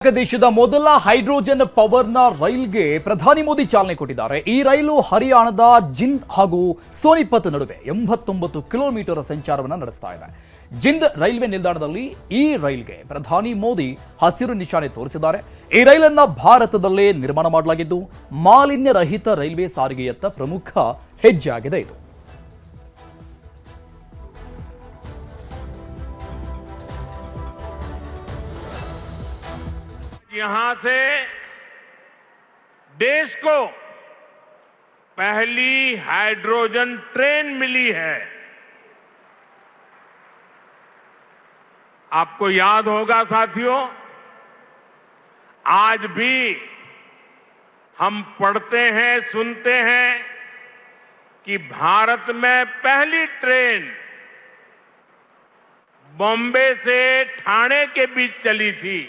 ದೇಶದ ಮೊದಲ ಹೈಡ್ರೋಜನ್ ಪವರ್ನ ರೈಲ್ಗೆ ಪ್ರಧಾನಿ ಮೋದಿ ಚಾಲನೆ ಕೊಟ್ಟಿದ್ದಾರೆ. ಈ ರೈಲು ಹರಿಯಾಣದ ಜಿಂದ್ ಹಾಗೂ ಸೋನಿಪತ್ ನಡುವೆ 89 ಕಿಲೋಮೀಟರ್ ಸಂಚಾರವನ್ನು ನಡೆಸ್ತಾ ಇದೆ. ಜಿಂದ್ ರೈಲ್ವೆ ನಿಲ್ದಾಣದಲ್ಲಿ ಈ ರೈಲ್ಗೆ ಪ್ರಧಾನಿ ಮೋದಿ ಹಸಿರು ನಿಶಾನೆ ತೋರಿಸಿದ್ದಾರೆ. ಈ ರೈಲನ್ನ ಭಾರತದಲ್ಲೇ ನಿರ್ಮಾಣ ಮಾಡಲಾಗಿದ್ದು ಮಾಲಿನ್ಯ ರಹಿತ ರೈಲ್ವೆ ಸಾರಿಗೆಯತ್ತ ಪ್ರಮುಖ ಹೆಜ್ಜೆ ಆಗಿದೆ ಇದು. यहां से देश को पहली हाइड्रोजन ट्रेन मिली है. आपको याद होगा साथियों, आज भी हम पढ़ते हैं, सुनते हैं कि भारत में पहली ट्रेन बॉम्बे से ठाणे के बीच चली थी,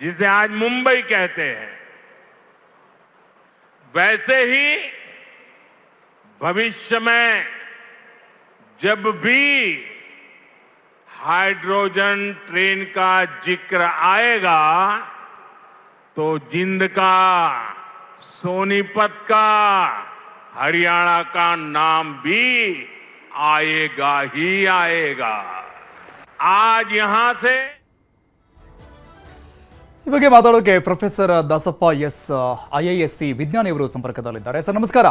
जिसे आज मुंबई कहते हैं. वैसे ही भविष्य में जब भी हाइड्रोजन ट्रेन का जिक्र आएगा तो जिंद का, सोनीपत का, हरियाणा का नाम भी आएगा ही आएगा. आज यहां से ಈ ಬಗ್ಗೆ ಮಾತಾಡೋಕೆ ಪ್ರೊಫೆಸರ್ ದಾಸಪ್ಪ ಎಸ್ IISc ವಿಜ್ಞಾನಿಯವರು ಸಂಪರ್ಕದಲ್ಲಿದ್ದಾರೆ. ಸರ್ ನಮಸ್ಕಾರ.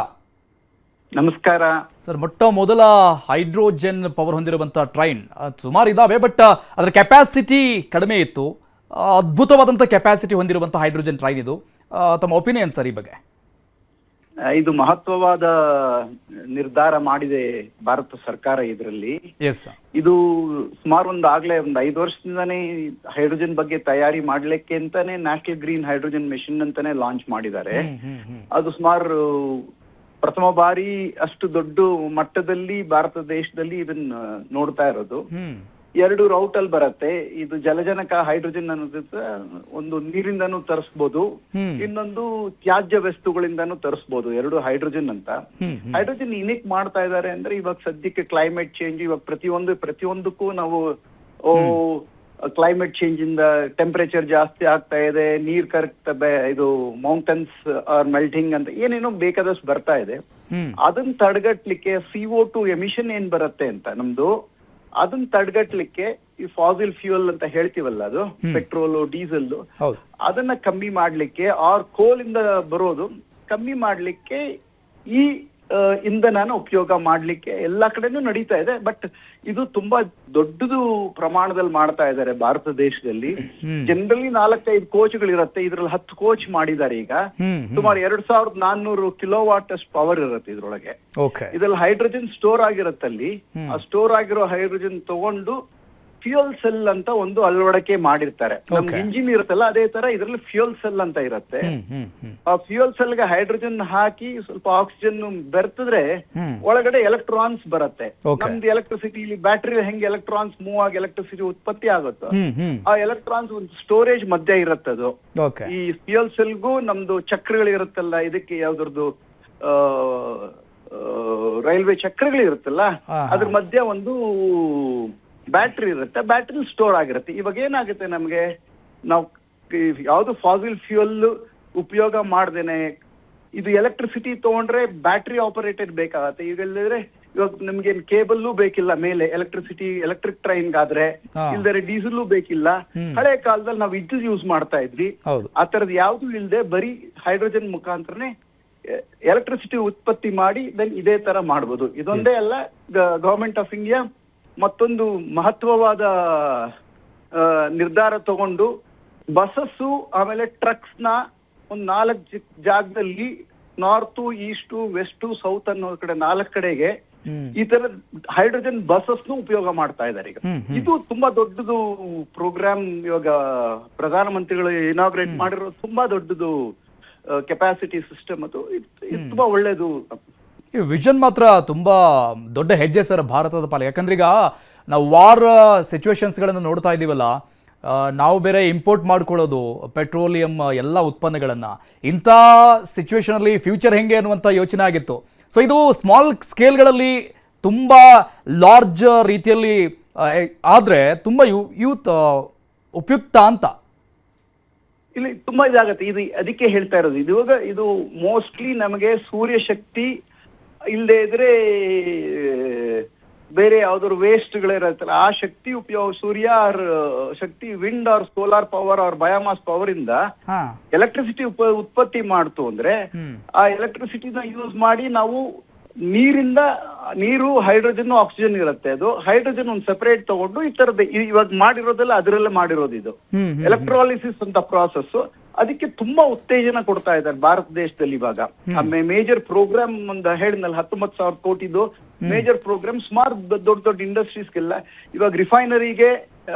ನಮಸ್ಕಾರ ಸರ್, ಮೊಟ್ಟ ಮೊದಲ ಹೈಡ್ರೋಜನ್ ಪವರ್ ಹೊಂದಿರುವಂತಹ ಟ್ರೈನ್ ಸುಮಾರು ಇದಾವೆ, ಬಟ್ ಅದರ ಕೆಪಾಸಿಟಿ ಕಡಿಮೆ ಇತ್ತು. ಅದ್ಭುತವಾದಂಥ ಕೆಪಾಸಿಟಿ ಹೊಂದಿರುವಂತಹ ಹೈಡ್ರೋಜನ್ ಟ್ರೈನ್ ಇದು. ತಮ್ಮ ಒಪಿನಿಯನ್ ಸರ್ ಈ ಬಗ್ಗೆ? ಇದು ಮಹತ್ವವಾದ ನಿರ್ಧಾರ ಮಾಡಿದೆ ಭಾರತ ಸರ್ಕಾರ ಇದರಲ್ಲಿ. ಇದು ಸುಮಾರು ಆಗ್ಲೇ 5 ವರ್ಷದಿಂದಾನೇ ಹೈಡ್ರೋಜನ್ ಬಗ್ಗೆ ತಯಾರಿ ಮಾಡ್ಲಿಕ್ಕೆ ಅಂತಾನೆ ನ್ಯಾಷನಲ್ ಗ್ರೀನ್ ಹೈಡ್ರೋಜನ್ ಮಿಷನ್ ಅಂತಾನೆ ಲಾಂಚ್ ಮಾಡಿದ್ದಾರೆ. ಅದು ಸುಮಾರು ಪ್ರಥಮ ಬಾರಿ ಅಷ್ಟು ದೊಡ್ಡ ಮಟ್ಟದಲ್ಲಿ ಭಾರತ ದೇಶದಲ್ಲಿ ಇದನ್ನ ನೋಡ್ತಾ ಇರೋದು. 2 ರೌಟ್ ಅಲ್ಲಿ ಬರುತ್ತೆ. ಇದು ಜಲಜನಕ ಹೈಡ್ರೋಜನ್ ಅನ್ನೋದು ಒಂದು ನೀರಿಂದಾನು ತರಿಸಬಹುದು, ಇನ್ನೊಂದು ತ್ಯಾಜ್ಯ ವಸ್ತುಗಳಿಂದಾನು ತರಿಸಬಹುದು. 2 ಹೈಡ್ರೋಜನ್ ಅಂತ. ಹೈಡ್ರೋಜನ್ ಏನಕ್ಕೆ ಮಾಡ್ತಾ ಇದ್ದಾರೆ ಅಂದ್ರೆ, ಇವಾಗ ಸದ್ಯಕ್ಕೆ ಕ್ಲೈಮೇಟ್ ಚೇಂಜ್, ಇವಾಗ ಪ್ರತಿಯೊಂದಕ್ಕೂ ನಾವು ಕ್ಲೈಮೇಟ್ ಚೇಂಜ್ ಇಂದ ಟೆಂಪರೇಚರ್ ಜಾಸ್ತಿ ಆಗ್ತಾ ಇದೆ, ನೀರ್ ಇದು ಮೌಂಟನ್ಸ್ ಆರ್ ಮೆಲ್ಟಿಂಗ್ ಅಂತ ಏನೇನೋ ಬೇಕಾದಷ್ಟು ಬರ್ತಾ ಇದೆ. ಅದನ್ನ ತಡೆಗಟ್ಲಿಕ್ಕೆ CO2 ಎಮಿಷನ್ ಏನ್ ಬರುತ್ತೆ ಅಂತ ನಮ್ದು, ಅದನ್ನ ತಡೆಗಟ್ಲಿಕ್ಕೆ ಈ ಫಾಸಿಲ್ ಫ್ಯೂಯಲ್ ಅಂತ ಹೇಳ್ತೀವಲ್ಲ, ಅದು ಪೆಟ್ರೋಲ್, ಡೀಸೆಲ್, ಅದನ್ನ ಕಮ್ಮಿ ಮಾಡ್ಲಿಕ್ಕೆ ಆರ್ ಕೋಲ್ ಇಂದ ಬರೋದು ಕಮ್ಮಿ ಮಾಡ್ಲಿಕ್ಕೆ ಈ ಇಂಧನನ ಉಪಯೋಗ ಮಾಡ್ಲಿಕ್ಕೆ ಎಲ್ಲಾ ಕಡೆನೂ ನಡೀತಾ ಇದೆ. ಬಟ್ ಇದು ತುಂಬಾ ದೊಡ್ಡದು ಪ್ರಮಾಣದಲ್ಲಿ ಮಾಡ್ತಾ ಇದ್ದಾರೆ ಭಾರತ ದೇಶದಲ್ಲಿ. ಜನರಲಿ 4-5 ಕೋಚ್ಗಳಿರತ್ತೆ, ಇದ್ರಲ್ಲಿ 10 ಕೋಚ್ ಮಾಡಿದ್ದಾರೆ ಈಗ. ಸುಮಾರು 2400 ಕಿಲೋವಾಟ್ ಅಷ್ಟು ಪವರ್ ಇರುತ್ತೆ ಇದ್ರೊಳಗೆ. ಇದ್ರಲ್ಲಿ ಹೈಡ್ರೋಜನ್ ಸ್ಟೋರ್ ಆಗಿರತ್ತಲ್ಲಿ. ಆ ಸ್ಟೋರ್ ಆಗಿರೋ ಹೈಡ್ರೋಜನ್ ತಗೊಂಡು ಫ್ಯೂಯಲ್ ಸೆಲ್ ಅಂತ ಒಂದು ಅಳವಡಿಕೆ ಮಾಡಿರ್ತಾರೆ. ನಮ್ಗೆ ಇಂಜಿನ್ ಇರುತ್ತಲ್ಲ, ಅದೇ ತರ ಇದ್ರಲ್ಲಿ ಫ್ಯೂಯಲ್ ಸೆಲ್ ಅಂತ ಇರುತ್ತೆ. ಆ ಫ್ಯೂಯಲ್ ಸೆಲ್ ಗೆ ಹೈಡ್ರೋಜನ್ ಹಾಕಿ ಸ್ವಲ್ಪ ಆಕ್ಸಿಜನ್ ಬೆರೆತಿದ್ರೆ ಒಳಗಡೆ ಎಲೆಕ್ಟ್ರಾನ್ಸ್ ಬರುತ್ತೆ. ನಮ್ದು ಎಲೆಕ್ಟ್ರಿಸಿಟಿ, ಇಲ್ಲಿ ಬ್ಯಾಟ್ರಿ ಹೆಂಗೆ ಎಲೆಕ್ಟ್ರಾನ್ಸ್ ಮೂವ್ ಆಗಿ ಎಲೆಕ್ಟ್ರಿಸಿಟಿ ಉತ್ಪತ್ತಿ ಆಗುತ್ತೋ, ಆ ಎಲೆಕ್ಟ್ರಾನ್ಸ್ ಒಂದು ಸ್ಟೋರೇಜ್ ಮಧ್ಯ ಇರುತ್ತೆ. ಅದು ಈ ಫ್ಯೂಯಲ್ ಸೆಲ್ಗೂ ನಮ್ದು ಚಕ್ರಗಳು ಇರುತ್ತಲ್ಲ, ಇದಕ್ಕೆ ಯಾವ್ದ್ರದ್ದು ರೈಲ್ವೆ ಚಕ್ರಗಳು ಇರುತ್ತಲ್ಲ, ಅದ್ರ ಮಧ್ಯ ಒಂದು ಬ್ಯಾಟ್ರಿ ಇರುತ್ತೆ. ಬ್ಯಾಟ್ರಿ ಸ್ಟೋರ್ ಆಗಿರುತ್ತೆ. ಇವಾಗ ಏನಾಗುತ್ತೆ, ನಮ್ಗೆ ನಾವು ಯಾವ್ದು ಫಾಸಿಲ್ ಫ್ಯೂಯಲ್ ಉಪಯೋಗ ಮಾಡ್ದೇನೆ ಇದು ಎಲೆಕ್ಟ್ರಿಸಿಟಿ ತಗೊಂಡ್ರೆ ಬ್ಯಾಟ್ರಿ ಆಪರೇಟೆಡ್ ಬೇಕಾಗತ್ತೆ. ಈಗ ಇವಾಗ ನಮ್ಗೆ ಕೇಬಲ್ಲು ಬೇಕಿಲ್ಲ ಮೇಲೆ, ಎಲೆಕ್ಟ್ರಿಕ್ ಟ್ರೈನ್ ಗಾದ್ರೆ ಇಲ್ದರೆ ಡೀಸೆಲ್ ಬೇಕಿಲ್ಲ. ಹಳೆ ಕಾಲದಲ್ಲಿ ನಾವು ವಿದ್ಯುತ್ ಯೂಸ್ ಮಾಡ್ತಾ ಇದ್ವಿ. ಆ ತರದ್ ಯಾವ್ದು ಇಲ್ದೆ ಬರೀ ಹೈಡ್ರೋಜನ್ ಮುಖಾಂತರನೇ ಎಲೆಕ್ಟ್ರಿಸಿಟಿ ಉತ್ಪತ್ತಿ ಮಾಡಿ ದೆನ್ ಇದೇ ತರ ಮಾಡ್ಬೋದು. ಇದೊಂದೇ ಅಲ್ಲ, ಗವರ್ಮೆಂಟ್ ಆಫ್ ಇಂಡಿಯಾ ಮತ್ತೊಂದು ಮಹತ್ವವಾದ ನಿರ್ಧಾರ ತಗೊಂಡು ಬಸ್ಸಸ್ಸು ಆಮೇಲೆ ಟ್ರಕ್ಸ್ ನ ಒಂದು 4 ಜಾಗದಲ್ಲಿ, ನಾರ್ತ್, ಈಸ್ಟ್, ವೆಸ್ಟ್, ಸೌತ್ ಅನ್ನೋ ಕಡೆ 4 ಕಡೆಗೆ ಈ ತರ ಹೈಡ್ರೋಜನ್ ಬಸ್ಸಸ್ ಉಪಯೋಗ ಮಾಡ್ತಾ ಇದ್ದಾರೆ ಈಗ. ಇದು ತುಂಬಾ ದೊಡ್ಡದು ಪ್ರೋಗ್ರಾಮ್. ಇವಾಗ ಪ್ರಧಾನಮಂತ್ರಿಗಳು ಇನಾಗ್ರೇಟ್ ಮಾಡಿರೋ ತುಂಬಾ ದೊಡ್ಡದು ಕೆಪಾಸಿಟಿ ಸಿಸ್ಟಮ್. ಅದು ಇದು ತುಂಬಾ ಒಳ್ಳೇದು. ಈ ವಿಷನ್ ಮಾತ್ರ ತುಂಬಾ ದೊಡ್ಡ ಹೆಜ್ಜೆ ಸರ್ ಭಾರತದ ಪಾಲಿಗೆ. ಯಾಕಂದ್ರೆ ಈಗ ನಾವು ವಾರ್ ಸಿಚುವೇಶನ್ಸ್ಗಳನ್ನು ನೋಡ್ತಾ ಇದ್ದೀವಲ್ಲ, ನಾವು ಬೇರೆ ಇಂಪೋರ್ಟ್ ಮಾಡ್ಕೊಳ್ಳೋದು ಪೆಟ್ರೋಲಿಯಂ ಎಲ್ಲ ಉತ್ಪನ್ನಗಳನ್ನು. ಇಂಥ ಸಿಚುವೇಶನಲ್ಲಿ ಫ್ಯೂಚರ್ ಹೆಂಗೆ ಅನ್ನುವಂಥ ಯೋಚನೆ ಆಗಿತ್ತು. ಸೊ ಇದು ಸ್ಮಾಲ್ ಸ್ಕೇಲ್ಗಳಲ್ಲಿ ತುಂಬ ಲಾರ್ಜ್ ರೀತಿಯಲ್ಲಿ ಆದರೆ ತುಂಬ ಯೂತ್ ಉಪಯುಕ್ತ ಅಂತ. ಇಲ್ಲಿ ತುಂಬಾ ಇದಾಗತ್ತೆ. ಇದು ಅದಕ್ಕೆ ಹೇಳ್ತಾ ಇರೋದು, ಇವಾಗ ಇದು ಮೋಸ್ಟ್ಲಿ ನಮಗೆ ಸೂರ್ಯ ಶಕ್ತಿ ಇಲ್ಲದೆ ಇದ್ರೆ ಬೇರೆ ಯಾವ್ದಾದ್ರು ವೇಸ್ಟ್ಗಳಿರತ್ತಲ್ಲ ಆ ಶಕ್ತಿ ಉಪಯೋಗ, ಸೂರ್ಯ ಆರ್ ಶಕ್ತಿ, wind or solar power or biomass power ಇಂದ ಹಾ. ಎಲೆಕ್ಟ್ರಿಸಿಟಿ ಉತ್ಪತ್ತಿ ಮಾಡ್ತು ಅಂದ್ರೆ ಆ ಎಲೆಕ್ಟ್ರಿಸಿಟಿನ ಯೂಸ್ ಮಾಡಿ ನಾವು ನೀರು ಹೈಡ್ರೋಜನ್ ಆಕ್ಸಿಜನ್ ಇರುತ್ತೆ. ಅದು ಹೈಡ್ರೋಜನ್ ಒಂದು ಸೆಪರೇಟ್ ತಗೊಂಡು ಈ ತರದ ಇವಾಗ ಮಾಡಿರೋದೆಲ್ಲ ಅದರಲ್ಲೇ ಮಾಡಿರೋದು ಇದು ಎಲೆಕ್ಟ್ರಾಲಿಸಿಸ್ ಅಂತ ಪ್ರಾಸೆಸ್. ಅದಕ್ಕೆ ತುಂಬಾ ಉತ್ತೇಜನ ಕೊಡ್ತಾ ಇದ್ದಾರೆ ಭಾರತ ದೇಶದಲ್ಲಿ ಇವಾಗ. ಮೇಜರ್ ಪ್ರೋಗ್ರಾಮ್ ಒಂದು ಹೇಳಿದ್ನಲ್ಲ 19,000 ಕೋಟಿದು ಮೇಜರ್ ಪ್ರೋಗ್ರಾಮ್ ಸುಮಾರು ದೊಡ್ಡ ದೊಡ್ಡ ಇಂಡಸ್ಟ್ರೀಸ್ಗೆಲ್ಲ ಇವಾಗ ರಿಫೈನರಿಗೆ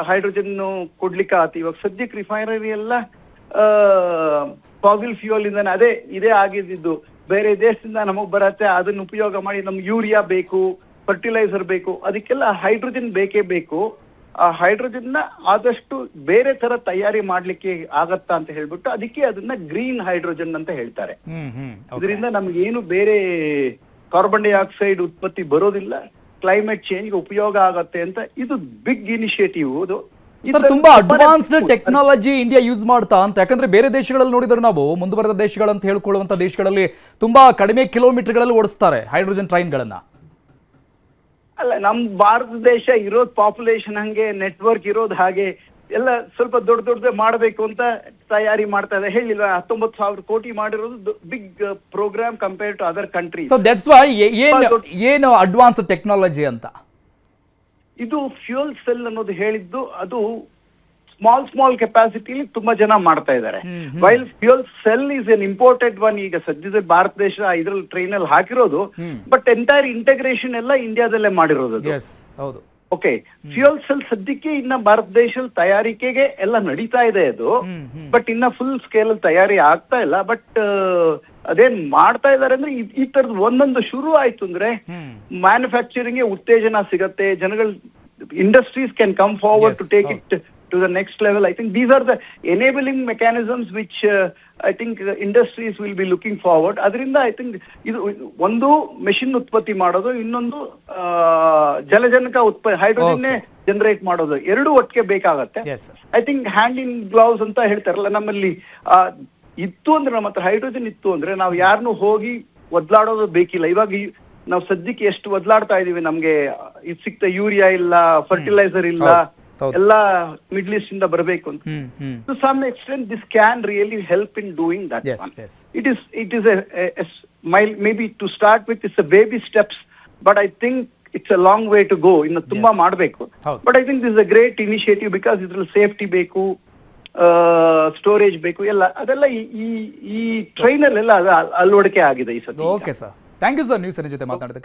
ಹೈಡ್ರೋಜನ್ ಕೊಡ್ಲಿಕ್ಕೆ ಆತ. ಇವಾಗ ಸದ್ಯಕ್ಕೆ ರಿಫೈನರಿ ಎಲ್ಲ ಫಾಸಿಲ್ ಫ್ಯೂಯಲ್ ಇಂದಾನೆ ಇದೇ ಆಗಿದ್ದು. ಬೇರೆ ದೇಶದಿಂದ ನಮಗ್ ಬರತ್ತೆ, ಅದನ್ನ ಉಪಯೋಗ ಮಾಡಿ ನಮ್ಗೆ ಯೂರಿಯಾ ಬೇಕು, ಫರ್ಟಿಲೈಸರ್ ಬೇಕು, ಅದಕ್ಕೆಲ್ಲ ಹೈಡ್ರೋಜನ್ ಬೇಕೇ ಬೇಕು. ಆ ಹೈಡ್ರೋಜನ್ ನ ಆದಷ್ಟು ಬೇರೆ ತರ ತಯಾರಿ ಮಾಡ್ಲಿಕ್ಕೆ ಆಗತ್ತಾ ಅಂತ ಹೇಳ್ಬಿಟ್ಟು ಅದಕ್ಕೆ ಅದನ್ನ ಗ್ರೀನ್ ಹೈಡ್ರೋಜನ್ ಅಂತ ಹೇಳ್ತಾರೆ. ಇದರಿಂದ ನಮ್ಗೆ ಏನು ಬೇರೆ ಕಾರ್ಬನ್ ಡೈಆಕ್ಸೈಡ್ ಉತ್ಪತ್ತಿ ಬರೋದಿಲ್ಲ, ಕ್ಲೈಮೇಟ್ ಚೇಂಜ್ ಉಪಯೋಗ ಆಗತ್ತೆ ಅಂತ ಇದು ಬಿಗ್ ಇನಿಷಿಯೇಟಿವ್. ಇದು ಸರ್ ತುಂಬಾ ಅಡ್ವಾನ್ಸ್ಡ್ ಟೆಕ್ನಾಲಜಿ ಇಂಡಿಯಾ ಯೂಸ್ ಮಾಡ್ತಾ ಅಂತ, ಯಾಕಂದ್ರೆ ಬೇರೆ ದೇಶಗಳಲ್ಲಿ ನೋಡಿದ್ರೆ ನಾವು ಮುಂದುವರೆದ ದೇಶಗಳಂತ ಹೇಳ್ಕೊಳ್ಳುವಂತ ದೇಶಗಳಲ್ಲಿ ತುಂಬಾ ಕಡಿಮೆ ಕಿಲೋಮೀಟರ್ಗಳಲ್ಲಿ ಓಡಿಸ್ತಾರೆ ಹೈಡ್ರೋಜನ್ ಟ್ರೈನ್ಗಳನ್ನ. ಅಲ್ಲ, ನಮ್ ಭಾರತ ದೇಶ ಇರೋದ್ ಪಾಪ್ಯುಲೇಷನ್ ಹಂಗೆ, ನೆಟ್ವರ್ಕ್ ಇರೋದು ಹಾಗೆ, ಎಲ್ಲ ಸ್ವಲ್ಪ ದೊಡ್ಡದೇ ಮಾಡಬೇಕು ಅಂತ ತಯಾರಿ ಮಾಡ್ತಾ ಇದೆ. ಹೇಳಿಲ್ವಾ 19,000 ಕೋಟಿ ಮಾಡಿರೋದು big programme compare to other country. So that's why ಏನು ಅಡ್ವಾನ್ಸ್ ಟೆಕ್ನಾಲಜಿ ಅಂತ ಇದು ಫ್ಯೂಯಲ್ ಸೆಲ್ ಅನ್ನೋದು ಹೇಳಿದ್ದು, ಅದು ಸ್ಮಾಲ್ ಕೆಪಾಸಿಟಿಲಿ ತುಂಬಾ ಜನ ಮಾಡ್ತಾ ಇದ್ದಾರೆ. While fuel cell is N imported one. ಈಗ ಸದ್ಯದ ಭಾರತ ದೇಶ ಇದ್ರಲ್ಲಿ ಟ್ರೈನ್ ಅಲ್ಲಿ ಹಾಕಿರೋದು, ಬಟ್ ಎಂಟೈರ್ ಇಂಟಗ್ರೇಷನ್ ಎಲ್ಲ ಇಂಡಿಯಾದಲ್ಲೇ ಮಾಡಿರೋದು. ಓಕೆ, ಫ್ಯೂಯಲ್ ಸೆಲ್ ಸದ್ಯಕ್ಕೆ ಇನ್ನ ಭಾರತ ದೇಶದಲ್ಲಿ ತಯಾರಿಕೆಗೆ ಎಲ್ಲ ನಡೀತಾ ಇದೆ ಅದು, ಬಟ್ ಇನ್ನ ಫುಲ್ ಸ್ಕೇಲ್ ಅಲ್ಲಿ ತಯಾರಿ ಆಗ್ತಾ ಇಲ್ಲ. ಬಟ್ ಅದೇನ್ ಮಾಡ್ತಾ ಇದಾರೆ ಅಂದ್ರೆ ಈ ತರದ್ ಒಂದೊಂದು ಶುರು ಆಯ್ತು ಅಂದ್ರೆ ಮ್ಯಾನುಫ್ಯಾಕ್ಚರಿಂಗ್ ಗೆ ಉತ್ತೇಜನ ಸಿಗತ್ತೆ. ಜನಗಳು, industries can come forward to take it to the next level. I think these are the enabling mechanisms which I think industries will be looking forward. ಅದರಿಂದ I think ಇದು ಒಂದು ಮೆಷಿನ್ ಉತ್ಪತ್ತಿ ಮಾಡೋದು, ಇನ್ನೊಂದು ಜಲಜನಕ ಹೈಡ್ರೋಜನ್ ಜನರೇಟ್ ಮಾಡೋದು, ಎರಡು ಒಟ್ಟಿಗೆ ಬೇಕಾಗತ್ತೆ. I think hand in gloves ಅಂತ ಹೇಳ್ತಾರಲ್ಲ, ನಮ್ಮಲ್ಲಿ ಇತ್ತು ಅಂದ್ರೆ, ನಮ್ಮ ಹತ್ರ ಹೈಡ್ರೋಜನ್ ಇತ್ತು ಅಂದ್ರೆ ನಾವು ಯಾರನ್ನು ಹೋಗಿ ಒದ್ಲಾಡೋದು ಬೇಕಿಲ್ಲ. ಇವಾಗ ನಾವು ಸದ್ಯಕ್ಕೆ ಎಷ್ಟು ಒದ್ಲಾಡ್ತಾ ಇದೀವಿ, ನಮ್ಗೆ ಇದು ಸಿಕ್ತ ಯೂರಿಯಾ ಇಲ್ಲ, ಫರ್ಟಿಲೈಸರ್ ಇಲ್ಲ, ಎಲ್ಲ ಮಿಡ್ಲ್ ಈಸ್ಟ್ ಇಂದ ಬರಬೇಕು ಅಂತ. To some extent this can really help in doing that. It is maybe to start with it's a baby steps, but I think it's a long way to go. ಇನ್ನು ತುಂಬಾ ಮಾಡಬೇಕು. But I think this is a great initiative because ಇದ್ರಲ್ಲಿ safety ಬೇಕು, storage ಬೇಕು, ಎಲ್ಲ ಅದೆಲ್ಲ ಈ train ಅಲ್ಲೆಲ್ಲ ಅಳವಡಿಕೆ ಆಗಿದೆ ಈ ಸತಿ. Okay sir, thank you sir, news ಜೊತೆ ಮಾತನಾಡೋದಕ್ಕೆ.